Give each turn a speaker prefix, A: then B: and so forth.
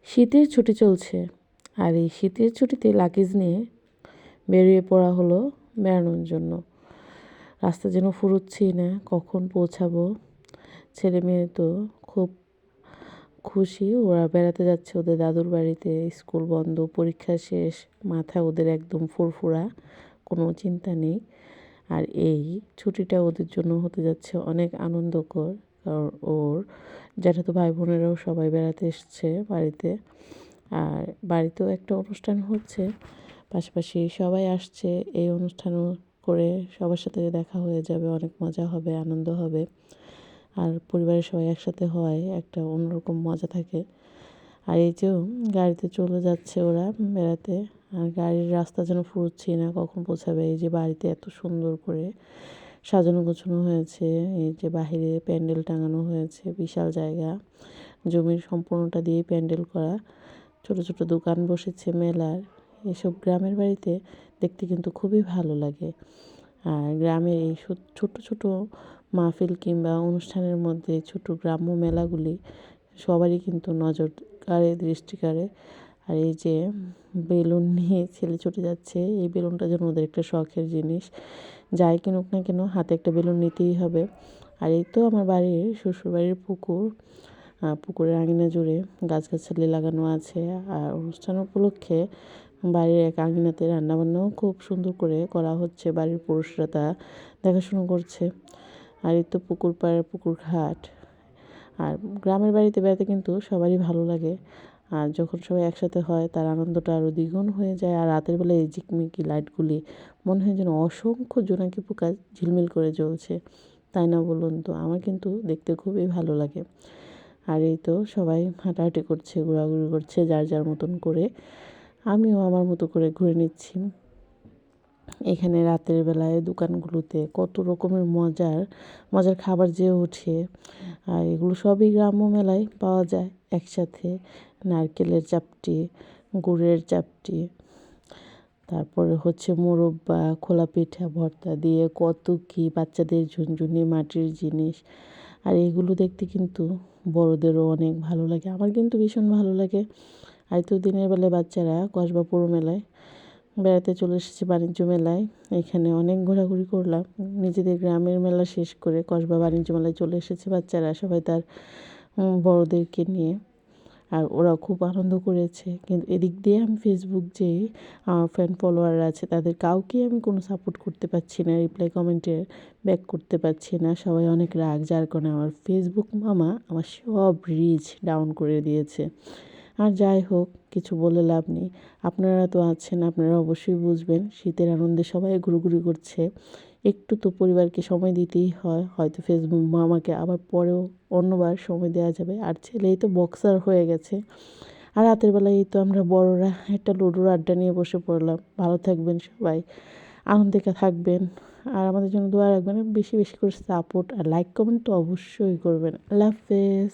A: শীতের ছুটি চলছে, আর এই শীতের ছুটিতে লাগেজ নিয়ে বেরিয়ে পড়া হলো বেড়ানোর জন্য। রাস্তা যেন ফুরোচ্ছেই না, কখন পৌঁছাবো। ছেলে মেয়ে তো খুব খুশি, ওরা বেড়াতে যাচ্ছে ওদের দাদুর বাড়িতে। স্কুল বন্ধ, পরীক্ষা শেষ, মাথা ওদের একদম ফুরফুরা, কোনো চিন্তা নেই। আর এই ছুটিটা ওদের জন্য হতে যাচ্ছে অনেক আনন্দকর, কারণ ওর জ্যাঠাতো ভাই বোনেরাও সবাই বেড়াতে এসছে বাড়িতে। আর বাড়িতেও একটা অনুষ্ঠান হচ্ছে, পাশাপাশি সবাই আসছে। এই অনুষ্ঠানও করে সবার সাথে দেখা হয়ে যাবে, অনেক মজা হবে, আনন্দ হবে। আর পরিবারের সবাই একসাথে হয়, একটা অন্যরকম মজা থাকে। আর এই যে গাড়িতে চলে যাচ্ছে ওরা বেড়াতে, আর গাড়ির রাস্তা যেন ফুরোচ্ছেই না, কখন পৌঁছাবে। এই যে বাড়িতে এত সুন্দর করে সাজানো গোছানো হয়েছে, এই যে বাহিরে প্যান্ডেল টাঙানো হয়েছে, বিশাল জায়গা, জমির সম্পূর্ণটা দিয়ে প্যান্ডেল করা, ছোট ছোট দোকান বসেছে মেলার। এসব গ্রামের বাড়িতে দেখতে কিন্তু খুবই ভালো লাগে। আর গ্রামের এই ছোট ছোট মাহফিল কিংবা অনুষ্ঠানের মধ্যে ছোট গ্রাম্য মেলাগুলি সবারই কিন্তু নজর কাড়ে, দৃষ্টি কাড়ে। আর এই যে বেলুন নিয়ে ছেলে ছুটে যাচ্ছে, এই বেলুনটা যেন ওদের একটা শখের জিনিস। যাই কিনুক না কেন, হাতে একটা বেলুন নিতেই হবে। আর এই তো আমার বাড়ির শ্বশুরবাড়ির পুকুর, পুকুরের আঙিনা জুড়ে গাছগাছালি লাগানো আছে। আর অনুষ্ঠান উপলক্ষে বাড়ির এক আঙিনাতে রান্নাবান্নাও খুব সুন্দর করে করা হচ্ছে, বাড়ির পুরুষরা তা দেখাশুনো করছে। আর এই তো পুকুর পাড়, পুকুর ঘাট। আর গ্রামের বাড়িতে বেড়াতে কিন্তু সবারই ভালো লাগে। আর যখন সবাই একসাথে হয় তার আনন্দটা আরও দ্বিগুণ হয়ে যায়। আর রাতের বেলায় এই ঝিকমিকি লাইটগুলি মনে হয় যেন অসংখ্য জোনাকি পোকা ঝিলমিল করে জ্বলছে, তাই না বলুন তো? আমার কিন্তু দেখতে খুবই ভালো লাগে। আর এই তো সবাই হাঁটাহাঁটি করছে, ঘোরাঘুরি করছে যার যার মতন করে। আমিও আমার মতো করে ঘুরে নিচ্ছি। এখানে রাতের বেলায় দোকানগুলোতে কত রকমের মজার মজার খাবার যে ওঠে, আর এগুলো সবই গ্রাম্য মেলায় পাওয়া যায় একসাথে। নারকেলের চাপটি, গুড়ের চাপটি, তারপরে হচ্ছে মোরব্বা, খোলা পিঠা, ভর্তা দিয়ে কত কী, বাচ্চাদের ঝুনঝুনি, মাটির জিনিস। আর এগুলো দেখতে কিন্তু বড়দেরও অনেক ভালো লাগে, আমার কিন্তু ভীষণ ভালো লাগে। আর তো দিনের বেলায় বাচ্চারা কসবা পৌর মেলায় বেড়াতে চলে এসেছে, বাণিজ্য মেলায়। এখানে অনেক ঘোরাঘুরি করলাম, নিজেদের গ্রামের মেলা শেষ করে কসবা বাণিজ্য মেলায় চলে এসেছে বাচ্চারা সবাই তার বড়োদেরকে নিয়ে। আর ওরা খুব আনন্দ করেছে। কিন্তু এদিক দিয়ে আমি ফেসবুক যে আমার ফ্যান ফলোয়ার আছে তাদের কাউকেই আমি কোনো সাপোর্ট করতে পারছি না, রিপ্লাই কমেন্টে ব্যাক করতে পারছি না, সবাই অনেক রাগ, যার কারণে আমার ফেসবুক মামা আমার সব রিচ ডাউন করে দিয়েছে। আর যাই হোক, কিছু বলে লাভ নেই। আপনারা তো আছেন, আপনারা অবশ্যই বুঝবেন। শীতের আনন্দে সবাই ঘুরোঘুরি করছে, একটু তো পরিবারকে সময় দিতেই হয়। হয়তো ফেসবুক মামাকে আবার পরেও অন্যবার সময় দেওয়া যাবে। আর ছেলেই তো বক্সার হয়ে গেছে। আর রাতের বেলায় এই তো আমরা বড়রা একটা লুডোর আড্ডা নিয়ে বসে পড়লাম। ভালো থাকবেন সবাই, আনন্দে থাকবেন, আর আমাদের জন্য দোয়া রাখবেন। বেশি বেশি করে সাপোর্ট আর লাইক কমেন্ট তো অবশ্যই করবেন। আল্লাহ হাফেজ।